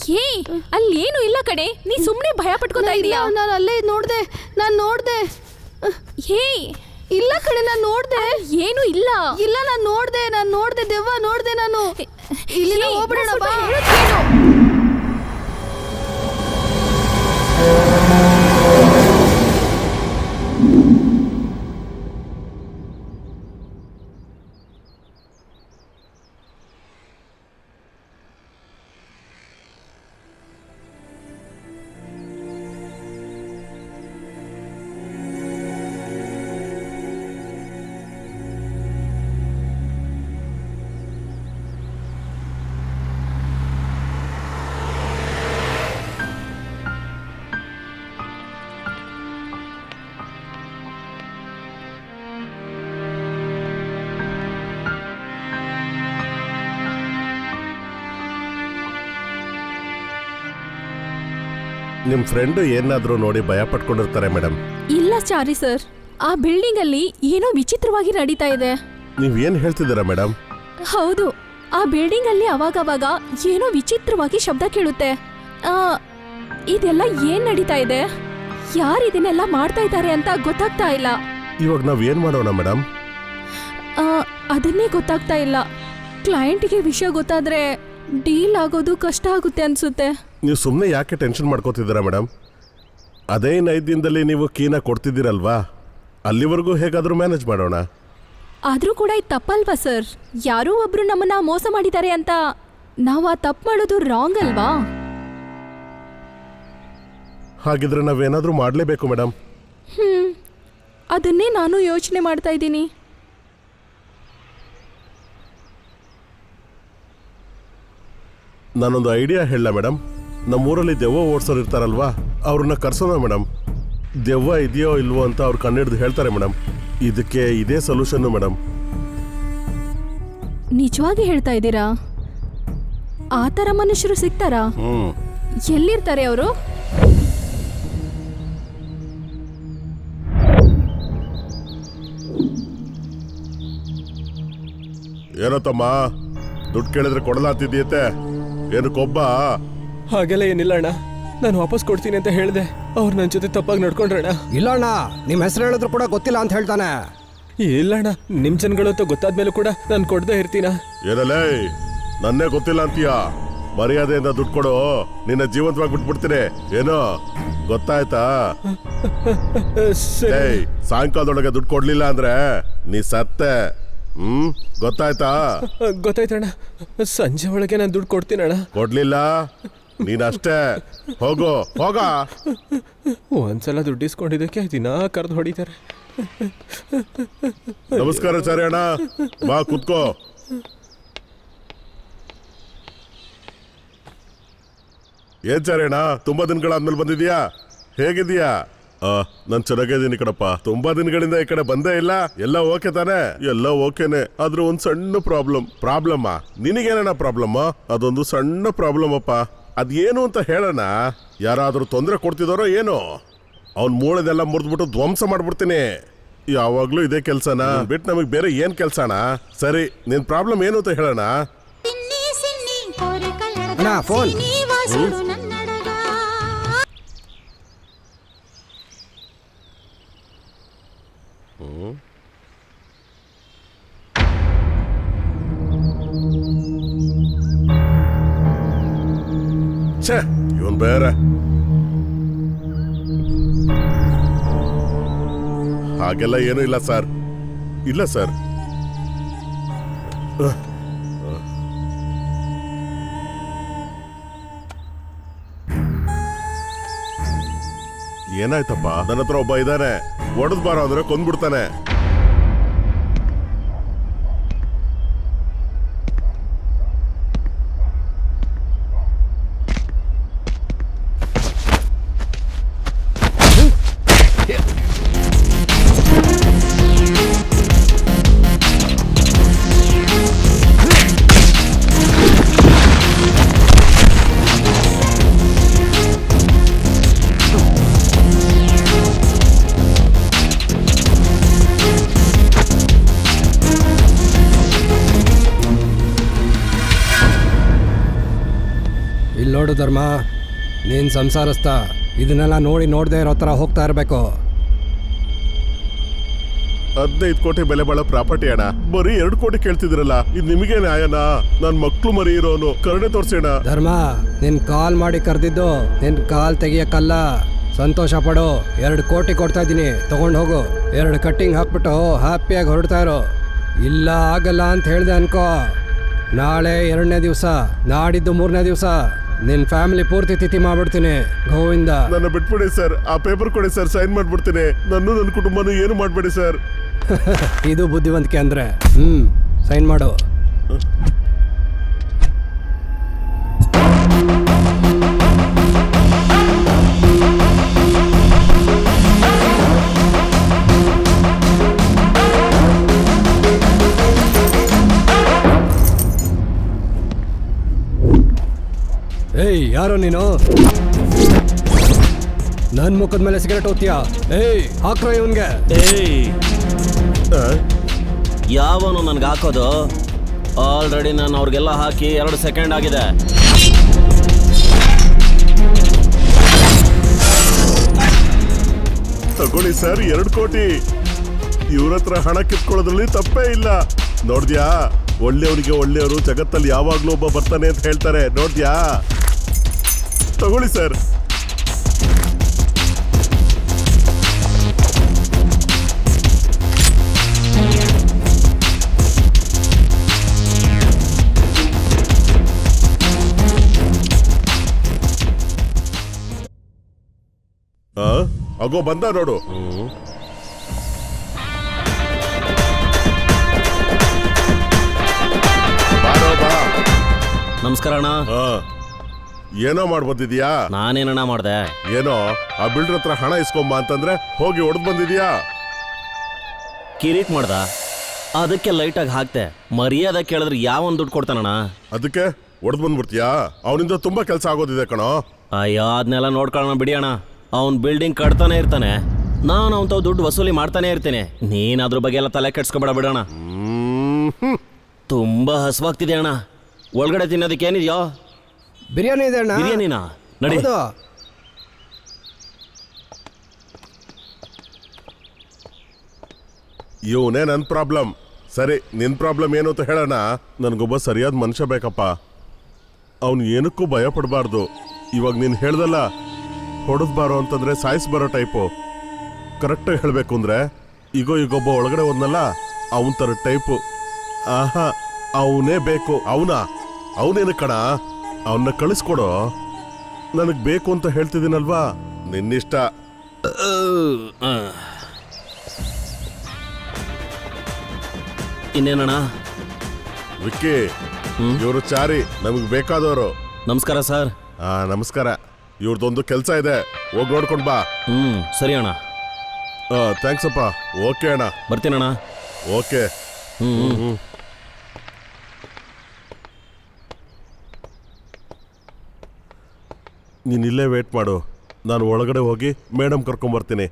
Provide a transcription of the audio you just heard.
ಹೇ, ಅಲ್ಲೇನು ಇಲ್ಲ ಕಡೆ. ನೀ ಸುಮ್ಮನೆ ಭಯ ಪಟ್ಕೋತಾ ಇದೀಯಾ? ನಾನು ಅಲ್ಲೇ ನೋಡ್ದೆ. ಹೇ, ಇಲ್ಲ ಕಡೆ, ನಾನು ನೋಡ್ದೆ. ಏನು ಇಲ್ಲ. ಇಲ್ಲ, ನಾನು ನೋಡ್ದೆ ದೆವ್ವ ನೋಡ್ದೆ ನಾನು. ಇಲ್ಲಿ ಹೋಗ್ಬಿಡೋಣ ಬಾ. ನಿಮ್ ಫ್ರೆಂಡ್ ಏನಾದ್ರೂ ನೋಡಿ ಭಯ ಪಟ್ಕೊಂಡಿರ್ತಾರೆ ಮೇಡಮ್. ಇಲ್ಲ ಚಾರಿ ಸರ್, ಆ ಬಿಲ್ಡಿಂಗ್ ಅಲ್ಲಿ ಏನೋ ವಿಚಿತ್ರವಾಗಿ ನಡೀತಾ ಇದೆ. ನೀವೇನ್ ಹೇಳ್ತಿದ್ದೀರಾ ಮೇಡಮ್? ಹೌದು, ಆ ಬಿಲ್ಡಿಂಗ್ ಅಲ್ಲಿ ಅವಾಗವಾಗ ಏನೋ ವಿಚಿತ್ರವಾಗಿ ಶಬ್ದ ಕೇಳುತ್ತೆ. ಇದೆಲ್ಲ ಏನ್ ನಡೀತಾ ಇದೆ? ಯಾರು ಇದನ್ನೆಲ್ಲ ಮಾಡ್ತಾ ಇದ್ದಾರೆ ಅಂತ ಗೊತ್ತಾಗ್ತಾ ಇಲ್ಲ. ಇವಾಗ ನಾವ್ ಏನ್ ಮಾಡೋಣ ಮೇಡಮ್? ಅದನ್ನೇ ಗೊತ್ತಾಗ್ತಾ ಇಲ್ಲ. ಕ್ಲೈಂಟ್ಗೆ ವಿಷಯ ಗೊತ್ತಾದ್ರೆ ಡೀಲ್ ಆಗೋದು ಕಷ್ಟ ಆಗುತ್ತೆ ಅನ್ಸುತ್ತೆ. ನೀವು ಸುಮ್ಮನೆ ಯಾಕೆ ಟೆನ್ಷನ್ ಮಾಡ್ಕೋತಿದ್ದೀರಾ ಮೇಡಮ್? ಅದೇ 5 ದಿನದಲ್ಲಿ ನೀವು ಕೀನ ಕೊಡ್ತಿದ್ದೀರಲ್ವಾ, ಅಲ್ಲಿವರೆಗೂ ಹೇಗಾದ್ರೂ ಮ್ಯಾನೇಜ್ ಮಾಡೋಣ. ಆದ್ರೂ ಕೂಡ ಇದು ತಪ್ಪಲ್ವಾ ಸರ್? ಯಾರೋ ಒಬ್ರು ನಮ್ಮನ್ನ ಮೋಸ ಮಾಡಿದ್ದಾರೆ ಅಂತ ನಾವು ಆ ತಪ್ಪು ಮಾಡೋದು ರಾಂಗ್ ಅಲ್ವಾ? ಹಾಗಿದ್ರೆ ನಾವೇನಾದ್ರೂ ಮಾಡಲೇಬೇಕು ಮೇಡಮ್. ಅದನ್ನೇ ನಾನು ಯೋಚನೆ ಮಾಡ್ತಾ ಇದ್ದೀನಿ. ನಾನೊಂದು ಐಡಿಯಾ ಹೇಳಲ್ಲ ಮೇಡಮ್? ನಮ್ಮೂರಲ್ಲಿ ದೆವ್ವ ಓಡಿಸೋರು ಇರ್ತಾರಲ್ವಾ, ಅವ್ರನ್ನ ಕರ್ಸೋಣ ಮೇಡಮ್. ದೆವ್ವ ಇದೆಯೋ ಇಲ್ವೋ ಅಂತ ಅವ್ರು ಕಣ್ಣಿಡ್ದು ಹೇಳ್ತಾರೆ ಮೇಡಮ್. ಇದಕ್ಕೆ ಇದೇ ಸೊಲ್ಯೂಷನ್ನು ಮೇಡಮ್. ನಿಜವಾಗಿ ಹೇಳ್ತಾ ಇದ್ದೀರಾ? ಆ ಥರ ಮನುಷ್ಯರು ಸಿಗ್ತಾರಾ? ಎಲ್ಲಿರ್ತಾರೆ ಅವರು? ಏನೋ ತಮ್ಮ, ದುಡ್ಡು ಕೇಳಿದ್ರೆ ಕೊಡಲಾತಿದ್ಯತೆ, ಏನು ಕೊಬ್ಬ? ಹಾಗೆಲ್ಲ ಏನಿಲ್ಲ ಅಣ್ಣ, ನಾನು ವಾಪಸ್ ಕೊಡ್ತೀನಿ ಅಂತ ಹೇಳಿದೆ. ಅವ್ರು ನನ್ನ ಜೊತೆ ತಪ್ಪಾಗಿ ನಡ್ಕೊಂಡ್ರಣ್ಣ. ಇಲ್ಲ ಅಣ್ಣ, ನಿಮ್ಮ ಹೆಸರು ಹೇಳಿದ್ರು ಕೂಡ ಗೊತ್ತಿಲ್ಲ ಅಂತ ಹೇಳ್ತಾನೆ. ಇಲ್ಲ ಅಣ್ಣ, ನಿಮ್ ಜನಗಳು ಅಂತ ಗೊತ್ತಾದ್ಮೇಲೂ ಕೂಡ ನಾನು ಕೊಡದೆ ಇರ್ತೀನ. ಏನಲ್ಲೇ ನನ್ನೇ ಗೊತ್ತಿಲ್ಲ ಅಂತೀಯ? ಮರ್ಯಾದೆಯಿಂದ ದುಡ್ಡು ಕೊಡು, ನಿನ್ನ ಜೀವಂತವಾಗಿ ಬಿಟ್ಬಿಡ್ತೀನಿ. ಏನೋ ಗೊತ್ತಾಯ್ತಾ? ಸಾಯಂಕಾಲದೊಳಗೆ ದುಡ್ಡು ಕೊಡ್ಲಿಲ್ಲ ಅಂದ್ರೆ ನೀ ಸತ್ತೆ. ಗೊತ್ತಾಯ್ತಾ? ಗೊತ್ತಾಯ್ತಣ್ಣ, ಸಂಜೆ ಒಳಗೆ ನಾನು ದುಡ್ಡು ಕೊಡ್ತೀನಣ್ಣ. ಕೊಡ್ಲಿಲ್ಲ ನೀನಷ್ಟೇ. ಹೋಗು ಹೋಗ. ಒಂದ್ಸಲ ದುಡ್ಡು ಇಸ್ಕೊಂಡಿದ್ದಕ್ಕೆ ದಿನ ಕರೆದು ಹೊಡಿತಾರೆ. ನಮಸ್ಕಾರ ಚಾರಿ ಅಣ್ಣ, ಬಾ ಕುತ್ಕೋ. ಏನ್ ಚಾರಿ ಅಣ್ಣ, ತುಂಬಾ ದಿನಗಳಾದ್ಮೇಲೆ ಬಂದಿದ್ಯಾ? ಹೇಗಿದ್ಯಾ? ನಾನ್ ಚೆನ್ನಾಗಿದ್ದೀನಿ ಕಣಪ್ಪ. ತುಂಬಾ ದಿನಗಳಿಂದ ಈ ಕಡೆ ಬಂದೇ ಇಲ್ಲ. ಎಲ್ಲ ಓಕೆ ತಾನೆ? ಎಲ್ಲ ಓಕೆನೆ, ಆದ್ರೆ ಒಂದ್ ಸಣ್ಣ ಪ್ರಾಬ್ಲಮ್. ನಿನಗೇನ ಪ್ರಾಬ್ಲಮ್? ಅದೊಂದು ಸಣ್ಣ ಪ್ರಾಬ್ಲಮ್ ಅಪ್ಪ. ಅದೇನು ಅಂತ ಹೇಳೋಣ? ಯಾರಾದ್ರೂ ತೊಂದರೆ ಕೊಡ್ತಿದಾರೋ ಏನೋ? ಅವ್ನ್ ಮೂಳೆದೆಲ್ಲ ಮುರಿದ್ಬಿಟ್ಟು ಧ್ವಂಸ ಮಾಡ್ಬಿಡ್ತೀನಿ. ಯಾವಾಗ್ಲೂ ಇದೇ ಕೆಲ್ಸನ ಬಿಟ್ಟು ನಮಗ್ ಬೇರೆ ಏನ್ ಕೆಲ್ಸನ? ಸರಿ, ನಿನ್ ಪ್ರಾಬ್ಲಮ್ ಏನು ಅಂತ ಹೇಳೋಣ? ಫೋನ್ ಇವನ್ ಬೇರೆ. ಹಾಗೆಲ್ಲ ಏನೂ ಇಲ್ಲ ಸರ್. ಇಲ್ಲ ಸರ್. ಏನಾಯ್ತಪ್ಪ? ನನ್ನ ಹತ್ರ ಒಬ್ಬ ಇದ್ದಾನೆ, ಒಡೆದ್ ಬಾರೋ ಅಂದ್ರೆ ಕೊಂದ್ಬಿಡ್ತಾನೆ. ನೋಡು ಧರ್ಮ, ನೀನು ಸಂಸಾರಸ್ಥ, ಇದನ್ನೆಲ್ಲ ನೋಡದೇ ಇರೋ ಥರ ಹೋಗ್ತಾ ಇರಬೇಕು. 15 ಕೋಟಿ ಬೆಲೆ ಬಾಳೋ ಪ್ರಾಪರ್ಟಿ ಅಣ್ಣ, ಬರೀ 2 ಕೋಟಿ ಕೇಳ್ತಿದ್ರಲ್ಲ, ಇದು ನಿಮಗೆ ನ್ಯಾಯನಾ? ನನ್ ಮಕ್ಳು ಮರಿ ಇರೋನು, ಕರುಣೆ ತೋರ್ಸೋಣ. ಧರ್ಮ, ನಿನ್ ಕಾಲ್ ಮಾಡಿ ಕರೆದಿದ್ದು ನಿನ್ ಕಾಲ್ ತೆಗಿಯಕ್ಕಲ್ಲ. ಸಂತೋಷ ಪಡು, 2 ಕೋಟಿ ಕೊಡ್ತಾ ಇದ್ದೀನಿ, ತಗೊಂಡು ಹೋಗು. 2 ಕಟ್ಟಿಂಗ್ ಹಾಕ್ಬಿಟ್ಟು ಹ್ಯಾಪಿಯಾಗಿ ಹೊರಡ್ತಾ ಇರೋ. ಇಲ್ಲ ಆಗಲ್ಲ ಅಂತ ಹೇಳ್ದೆ ಅನ್ಕೋ, ನಾಳೆ 2ನೇ ದಿವಸ, ನಾಡಿದ್ದು 3ನೇ ದಿವಸ ನಿನ್ ಫ್ಯಾಮಿಲಿ ಪೂರ್ತಿ ತಿಥಿ ಮಾಡ್ಬಿಡ್ತೀನಿ. ಗೋವಿಂದ. ನನ್ನ ಬಿಟ್ಬಿಡಿ ಸರ್, ಆ ಪೇಪರ್ ಕೊಡಿ ಸರ್, ಸೈನ್ ಮಾಡ್ಬಿಡ್ತೀನಿ. ನನ್ನ ಕುಟುಂಬನೂ ಏನು ಮಾಡ್ಬೇಡಿ ಸರ್. ಇದು ಬುದ್ಧಿವಂತಿಕೆ ಅಂದ್ರೆ. ಸೈನ್ ಮಾಡು. ಏಯ್, ಯಾರೋ ನೀನು? ನನ್ ಮುಖದ ಮೇಲೆ ಸಿಗರೇಟ್ ಹೋಗ್ತೀಯಾ? ಏಯ್, ಹಾಕ್ರೋ ಇವನ್ಗೆ. ಏಯ್, ಯಾವನು ನನ್ಗೆ ಹಾಕೋದು? ಆಲ್ರೆಡಿ ನಾನು ಅವ್ರಿಗೆಲ್ಲ ಹಾಕಿ 2 ಸೆಕೆಂಡ್ ಆಗಿದೆ. ತಗೊಳ್ಳಿ ಸರ್, 2 ಕೋಟಿ. ಇವ್ರ ಹತ್ರ ಹಣ ಕಿತ್ಕೊಳ್ಳೋದ್ರಲ್ಲಿ ತಪ್ಪೇ ಇಲ್ಲ. ನೋಡ್ದ್ಯಾ, ಒಳ್ಳೆಯವರಿಗೆ ಒಳ್ಳೆಯವರು ಜಗತ್ತಲ್ಲಿ ಯಾವಾಗ್ಲೂ ಒಬ್ಬ ಬರ್ತಾನೆ ಅಂತ ಹೇಳ್ತಾರೆ. ನೋಡ್ದ್ಯಾ? ತಗೊಳ್ಳಿ ಸರ್. ಅಗೋ ಬಂದ ನೋಡು. ನಮಸ್ಕಾರ ಅಣ್ಣ. ಏನೋ ಮಾಡ್ಬಂದಿದ್ಯಾ? ನಾನೇನಣ್ಣ ಮಾಡ್ದೆ? ಏನೋ ಆ ಬಿಲ್ಡರ್ ಹತ್ರ ಹಣ ಇಸ್ಕೊಂಬ ಅಂತಂದ್ರೆ ಹೋಗಿ ಹೊಡೆದ್ ಬಂದಿದ್ಯಾ? ಕಿರಿಕ್ ಮಾಡ್ದ, ಅದಕ್ಕೆ ಲೈಟಾಗಿ ಹಾಕ್ತೆ. ಮರ್ಯಾದೆ ಕೇಳಿದ್ರೆ ಯಾವನ್ ದುಡ್ಡು ಕೊಡ್ತಾನಣ್ಣ? ಅದಕ್ಕೆ ಹೊಡೆದ್ ಬಂದ್ಬಿಡ್ತೀಯಾ? ಅವನಿಂದ ತುಂಬಾ ಕೆಲಸ ಆಗೋದಿದೆ ಕಣೋ. ಅಯ್ಯೋ, ಅದನ್ನೆಲ್ಲ ನೋಡ್ಕೊಳ್ಳೋಣ ಬಿಡಿ ಅಣ್ಣ. ಅವ್ನ್ ಬಿಲ್ಡಿಂಗ್ ಕಟ್ತಾನೆ ಇರ್ತಾನೆ, ನಾನು ಅವನ್ ತಾವ್ ದುಡ್ಡು ವಸೂಲಿ ಮಾಡ್ತಾನೆ ಇರ್ತೀನಿ. ನೀನ್ ಅದ್ರ ಬಗ್ಗೆ ಎಲ್ಲ ತಲೆ ಕೆಡ್ಸ್ಕೊಬೇಡ ಬಿಡೋಣ. ತುಂಬಾ ಹಸುವಾಗ್ತಿದೆ ಅಣ್ಣ. ಒಳಗಡೆ ತಿನ್ನೋದಕ್ಕೆ ಏನಿದೆಯೋ? ಬಿರಿಯಾನಿ ಇದೆ ಅಣ್ಣ. ಬಿರಿಯಾನಿನಾ? ನಡಿ. ಹೌದು. ಇವನೇ ನನ್ ಪ್ರಾಬ್ಲಮ್. ಸರಿ, ನಿನ್ ಪ್ರಾಬ್ಲಮ್ ಏನು ಅಂತ ಹೇಳೋಣ. ನನ್ಗೊಬ್ಬ ಸರಿಯಾದ ಮನುಷ್ಯ ಬೇಕಪ್ಪ. ಅವನು ಏನಕ್ಕೂ ಭಯ ಪಡಬಾರ್ದು. ಇವಾಗ ನೀನ್ ಹೇಳ್ದಲ್ಲ, ಹೊಡೆದ್ಬಾರೋ ಅಂತಂದ್ರೆ ಸಾಯಿಸ್ಬಾರೋ ಟೈಪು. ಕರೆಕ್ಟಾಗಿ ಹೇಳಬೇಕು ಅಂದ್ರೆ ಈಗೊಬ್ಬ ಒಳಗಡೆ ಹೋದ್ನಲ್ಲ, ಅವನ್ ತರ ಟೈಪು. ಆಹಾ, ಅವನೇ ಬೇಕು. ಅವನೇನು ಕಣ, ಅವನ್ನ ಕಳಿಸ್ಕೊಡೋ. ನನಗ್ ಬೇಕು ಅಂತ ಹೇಳ್ತಿದ್ದೀನಲ್ವಾ, ನಿನ್ನಿಷ್ಟ. ಇನ್ನೇನಣ್ಣ? ವಿಕ್ಕಿ, ಇವರು ಚಾರಿ, ನಮಗ್ ಬೇಕಾದವರು. ನಮಸ್ಕಾರ ಸರ್. ನಮಸ್ಕಾರ. ಇವ್ರದೊಂದು ಕೆಲಸ ಇದೆ, ಹೋಗಿ ನೋಡ್ಕೊಂಡ್ ಬಾ. ಸರಿ ಅಣ್ಣ. ಥ್ಯಾಂಕ್ಸ್ ಅಪ್ಪ. ಓಕೆ ಅಣ್ಣ, ಬರ್ತೀನಣ್ಣ. ಓಕೆ. ನೀನ್ ಇಲ್ಲೇ ವೇಟ್ ಮಾಡು, ನಾನು ಒಳಗಡೆ ಹೋಗಿ ಮೇಡಮ್ ಕರ್ಕೊಂಬರ್ತೀನಿ.